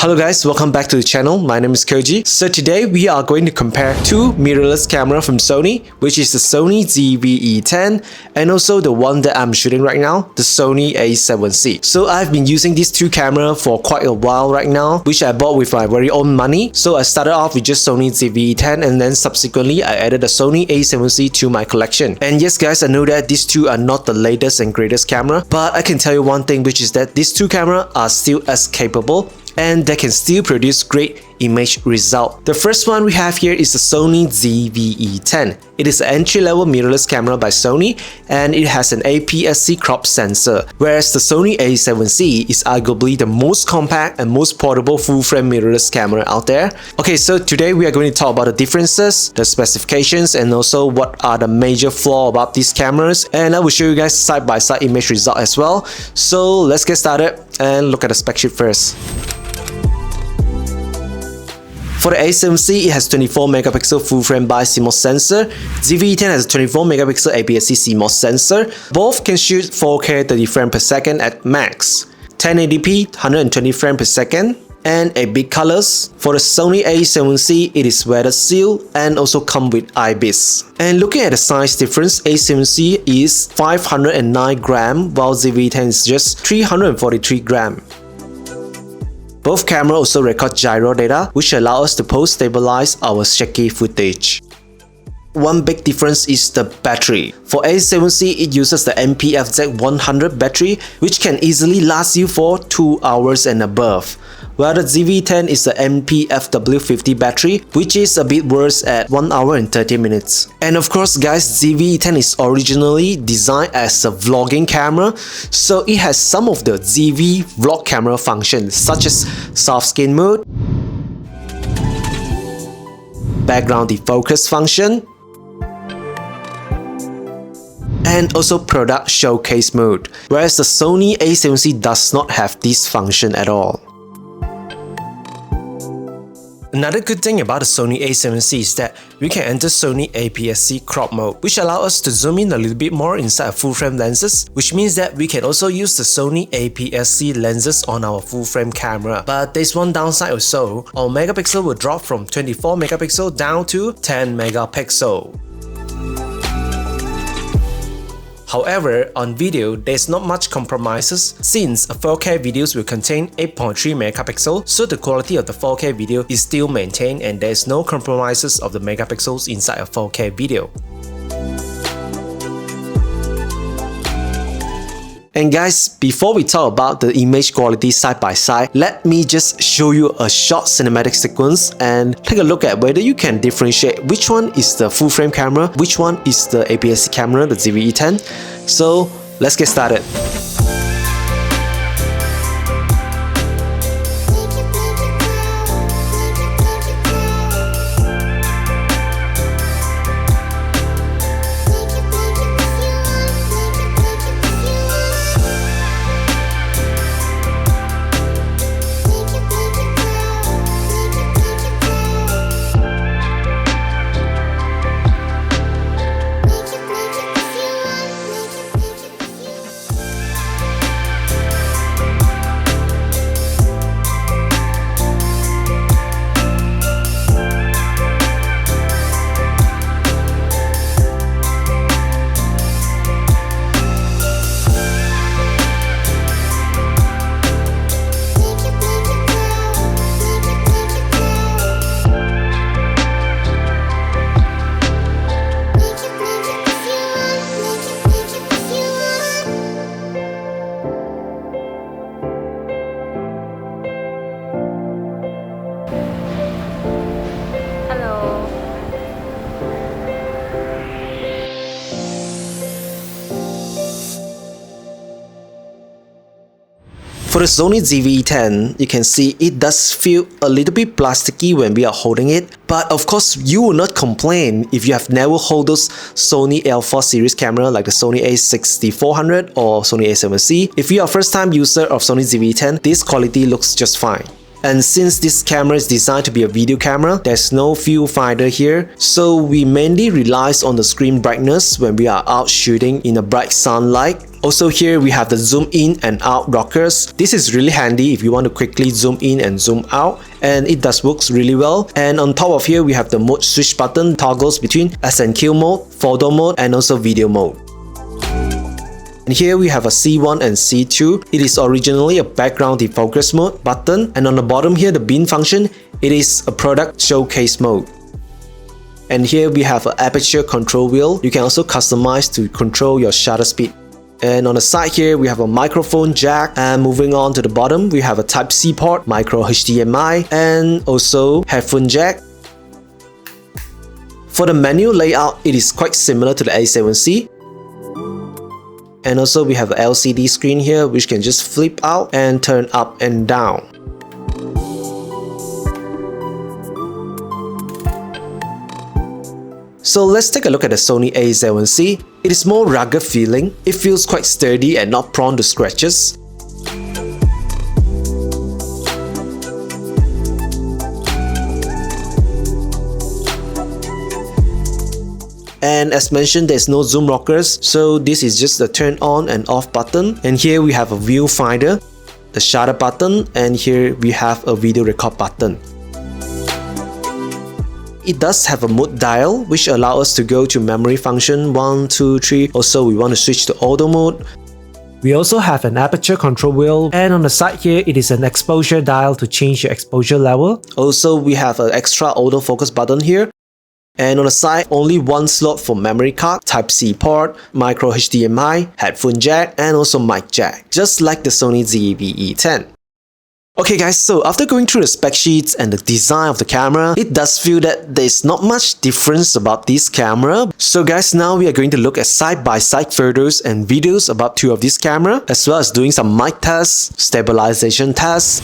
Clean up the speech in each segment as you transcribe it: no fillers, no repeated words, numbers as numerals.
Hello guys, welcome back to the channel. My name is Koji. So today we are going to compare two mirrorless camera from Sony, which is the Sony ZV-E10 and also the one that I'm shooting right now, the Sony A7c. So I've been using these two cameras for quite a while right now, which I bought with my very own money. So I started off with just Sony ZV-E10 and then subsequently I added the Sony A7c to my collection. And yes guys, I know that these two are not the latest and greatest camera, but I can tell you one thing, which is that these two cameras are still as capable and they can still produce great image result. The first one we have here is the Sony ZV-E10. It is an entry-level mirrorless camera by Sony and it has an Apsc crop sensor, whereas the Sony A7c is arguably the most compact and most portable full-frame mirrorless camera out there. Okay, so today we are going to talk about the differences, the specifications, and also what are the major flaws about these cameras, and I will show you guys side-by-side image result as well. So let's get started and look at the spec sheet first. For the A7c, it has 24 megapixel full-frame bi-CMOS sensor. ZV-E10 has a 24 megapixel Apsc CMOS sensor. Both can shoot 4K 30 frames per second at max, 1080p 120 frames per second, and 8-bit colors. For the Sony A7c, it is weather sealed and also come with IBIS. And looking at the size difference, A7c is 509 gram while ZV-E10 is just 343 gram. Both cameras also record gyro data, which allow us to post-stabilize our shaky footage. One big difference is the battery. For A7c, it uses the NP-FZ100 battery, which can easily last you for 2 hours and above, while the ZV-E10 is the NP-FW50 battery, which is a bit worse at 1 hour and 30 minutes. And of course guys, ZV-E10 is originally designed as a vlogging camera, so it has some of the ZV vlog camera functions such as soft skin mode, background defocus function, and also product showcase mode, whereas the Sony A7c does not have this function at all. Another good thing about the Sony A7c is that we can enter Sony Apsc crop mode, which allows us to zoom in a little bit more inside full-frame lenses, which means that we can also use the Sony Apsc lenses on our full-frame camera. But there's one downside also. Our megapixel will drop from 24 megapixel down to 10 megapixel. However, on video, there's not much compromises since a 4K videos will contain 8.3 megapixel, so the quality of the 4K video is still maintained and there's no compromises of the megapixels inside a 4K video. And guys, before we talk about the image quality side by side, let me just show you a short cinematic sequence and take a look at whether you can differentiate which one is the full frame camera, which one is the Apsc camera, the ZV-E10. So let's get started. For the Sony ZV-E10, you can see it does feel a little bit plasticky when we are holding it, but of course you will not complain if you have never held those Sony Alpha series camera like the Sony A6400 or Sony A7c. If you are a first time user of Sony ZV-E10, this quality looks just fine. And since this camera is designed to be a video camera, there's no viewfinder here, so we mainly rely on the screen brightness when we are out shooting in a bright sunlight. Also here we have the zoom in and out rockers. This is really handy if you want to quickly zoom in and zoom out, and it does works really well. And on top of here we have the mode switch button, toggles between S&Q mode, photo mode, and also video mode. And here we have a C1 and C2. It is originally a background defocus mode button, and on the bottom here the bin function, it is a product showcase mode. And here we have an aperture control wheel. You can also customize to control your shutter speed. And on the side here we have a microphone jack, and moving on to the bottom we have a Type-C port, micro HDMI, and also headphone jack. For the menu layout, it is quite similar to the A7C. And also we have an LCD screen here which can just flip out and turn up and down. So let's take a look at the Sony A7C. It is more rugged feeling. It feels quite sturdy and not prone to scratches. And as mentioned, there's no zoom rockers, so this is just the turn on and off button. And here we have a viewfinder, the shutter button, and here we have a video record button. It does have a mode dial which allows us to go to memory function 1, 2, 3. Also we want to switch to auto mode. We also have an aperture control wheel, and on the side here it is an exposure dial to change your exposure level. Also we have an extra autofocus button here. And on the side, only one slot for memory card, Type-C port, micro HDMI, headphone jack, and also mic jack, just like the Sony ZV-E10. Okay guys, so after going through the spec sheets and the design of the camera, it does feel that there's not much difference about this camera. So guys, now we are going to look at side-by-side photos and videos about two of this camera, as well as doing some mic tests, stabilization tests.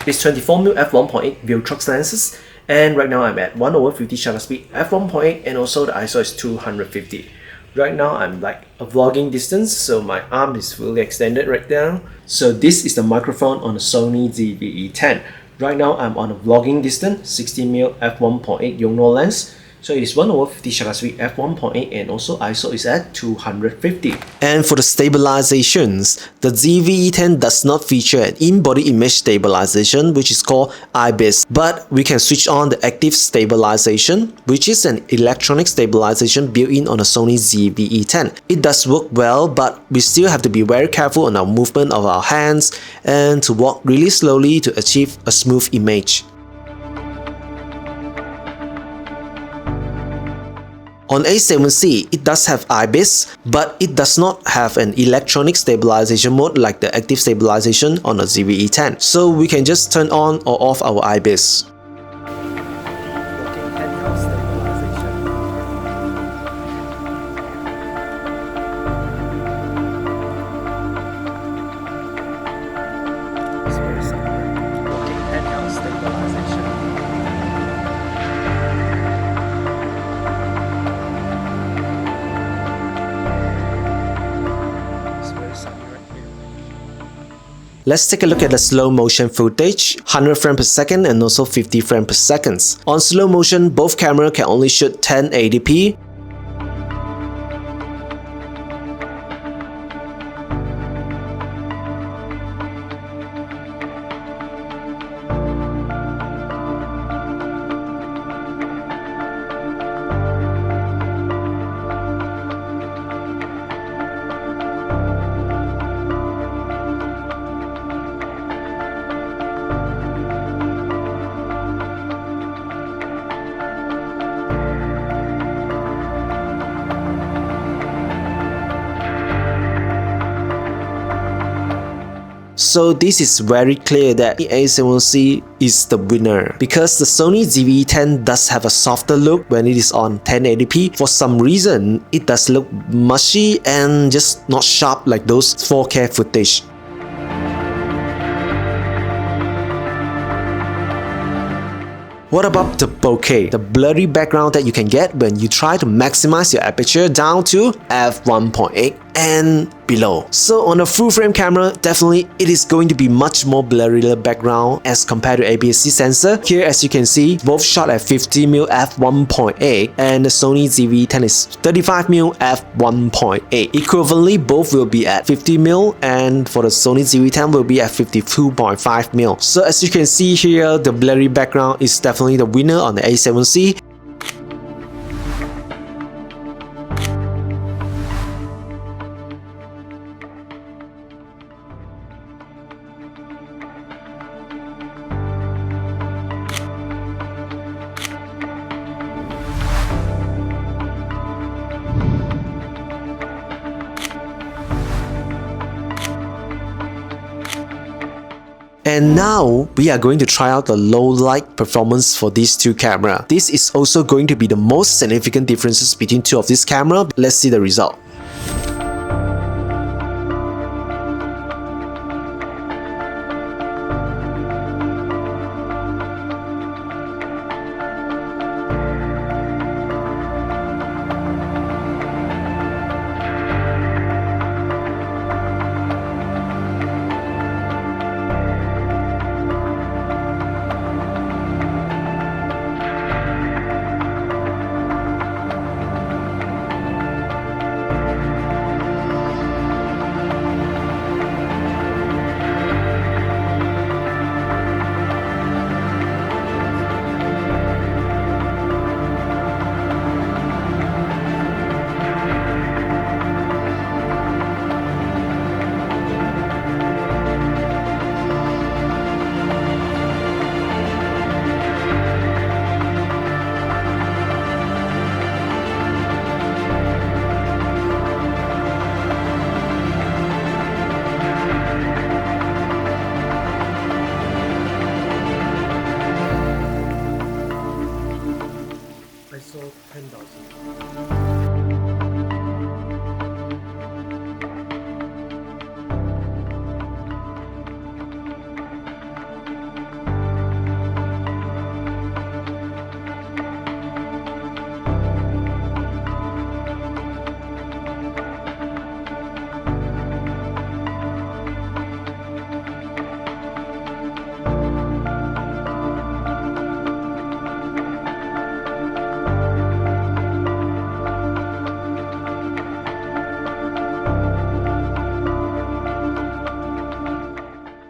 It's 24mm f1.8 Viltrox lenses, and right now I'm at 1/50 shutter speed f1.8, and also the ISO is 250. Right now I'm like a vlogging distance, so my arm is fully extended right now. So this is the microphone on the Sony ZV-E10. Right now I'm on a vlogging distance, 60mm f1.8 Yongnuo lens. So it is 1/50 shutter speed f1.8, and also ISO is at 250. And for the stabilizations, the ZV-E10 does not feature an in-body image stabilization, which is called IBIS, but we can switch on the active stabilization, which is an electronic stabilization built-in on the Sony ZV-E10. It does work well, but we still have to be very careful on our movement of our hands and to walk really slowly to achieve a smooth image. On A7C, it does have IBIS, but it does not have an electronic stabilization mode like the active stabilization on the ZV-E10. So we can just turn on or off our IBIS. Let's take a look at the slow motion footage, 100 frames per second and also 50 frames per second. On slow motion, both cameras can only shoot 1080p. So this is very clear that the A7C is the winner because the Sony ZV-E10 does have a softer look when it is on 1080p. For some reason, it does look mushy and just not sharp like those 4K footage. What about the bokeh, the blurry background that you can get when you try to maximize your aperture down to f1.8 and below? So on a full frame camera, definitely it is going to be much more blurrier background as compared to Apsc sensor. Here as you can see, both shot at 50mm f1.8 and the Sony ZV-E10 is 35mm f1.8. Equivalently, both will be at 50mm and for the Sony ZV-E10 will be at 52.5mm. So as you can see here, the blurry background is definitely the winner on the A7C. And now, we are going to try out the low light performance for these two cameras. This is also going to be the most significant differences between two of these cameras. Let's see the result. ISO 10,000.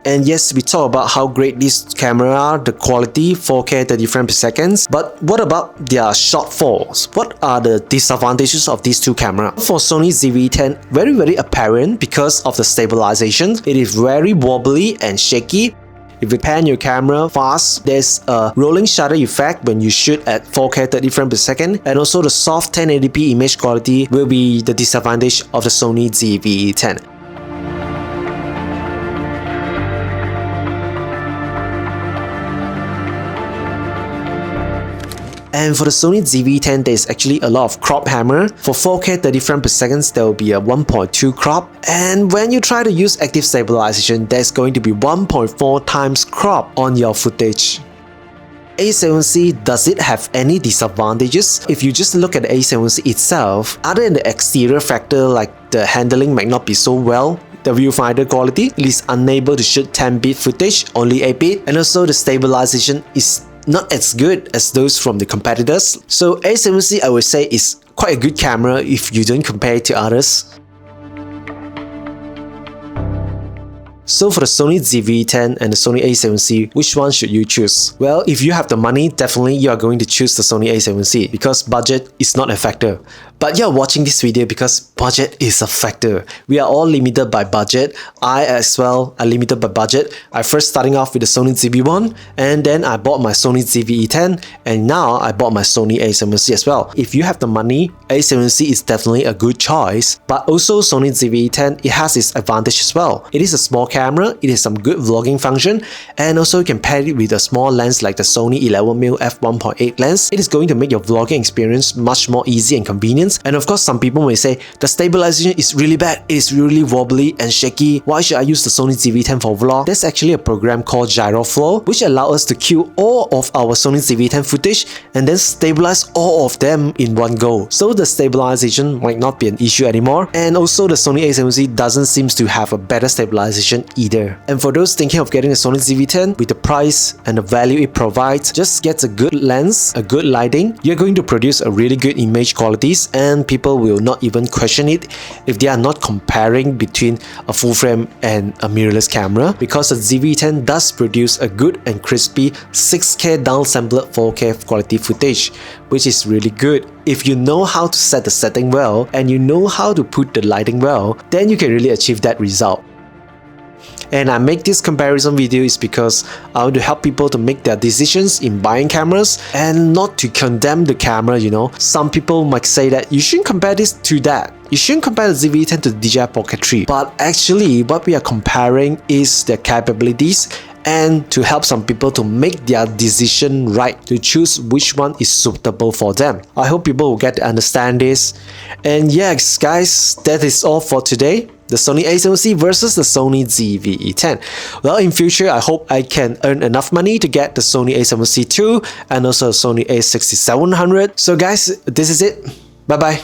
And yes, we talk about how great these cameras are, the quality, 4K 30 frames per second. But what about their shortfalls? What are the disadvantages of these two cameras? For Sony ZV-E10, very apparent because of the stabilization. It is very wobbly and shaky. If you pan your camera fast, there's a rolling shutter effect when you shoot at 4K 30 frames per second, and also the soft 1080p image quality will be the disadvantage of the Sony ZV-E10. And for the Sony ZV-E10, there's actually a lot of crop hammer. For 4K 30 frames per second, there will be a 1.2 crop. And when you try to use active stabilization, there's going to be 1.4 times crop on your footage. A7C, does it have any disadvantages? If you just look at the A7C itself, other than the exterior factor like the handling might not be so well, the viewfinder quality, it is unable to shoot 10-bit footage, only 8-bit, and also the stabilization is not as good as those from the competitors. So A7C, I would say, is quite a good camera if you don't compare it to others. So for the Sony ZV-E10 and the Sony A7C, which one should you choose? Well, if you have the money, definitely you are going to choose the Sony A7C because budget is not a factor. But you're watching this video because budget is a factor. We are all limited by budget. I as well are limited by budget. I first starting off with the Sony ZV-1, and then I bought my Sony ZV-E10, and now I bought my Sony A7c as well. If you have the money, A7c is definitely a good choice. But also Sony ZV-E10, it has its advantage as well. It is a small camera, it has some good vlogging function, and also you can pair it with a small lens like the Sony 11mm f1.8 lens. It is going to make your vlogging experience much more easy and convenient. And of course, some people may say the stabilization is really bad, it is really wobbly and shaky. Why should I use the Sony ZV-10 for vlog? There's actually a program called GyroFlow, which allows us to queue all of our Sony ZV-10 footage and then stabilize all of them in one go. So the stabilization might not be an issue anymore. And also the Sony A7c doesn't seem to have a better stabilization either. And for those thinking of getting a Sony ZV-10, with the price and the value it provides, just get a good lens, a good lighting, you're going to produce a really good image qualities, and people will not even question it if they are not comparing between a full frame and a mirrorless camera, because the ZV-10 does produce a good and crispy 6K downsampled 4K quality footage, which is really good. If you know how to set the setting well and you know how to put the lighting well, then you can really achieve that result. And I make this comparison video is because I want to help people to make their decisions in buying cameras and not to condemn the camera, you know. Some people might say that you shouldn't compare this to that. You shouldn't compare the ZV-10 to the DJI Pocket 3. But actually, what we are comparing is their capabilities, and to help some people to make their decision right, to choose which one is suitable for them. I hope people will get to understand this. And yes guys, that is all for today. The Sony A7c versus the Sony ZV-E10. Well, in future, I hope I can earn enough money to get the Sony A7C II and also the Sony A6700. So guys, this is it. Bye bye.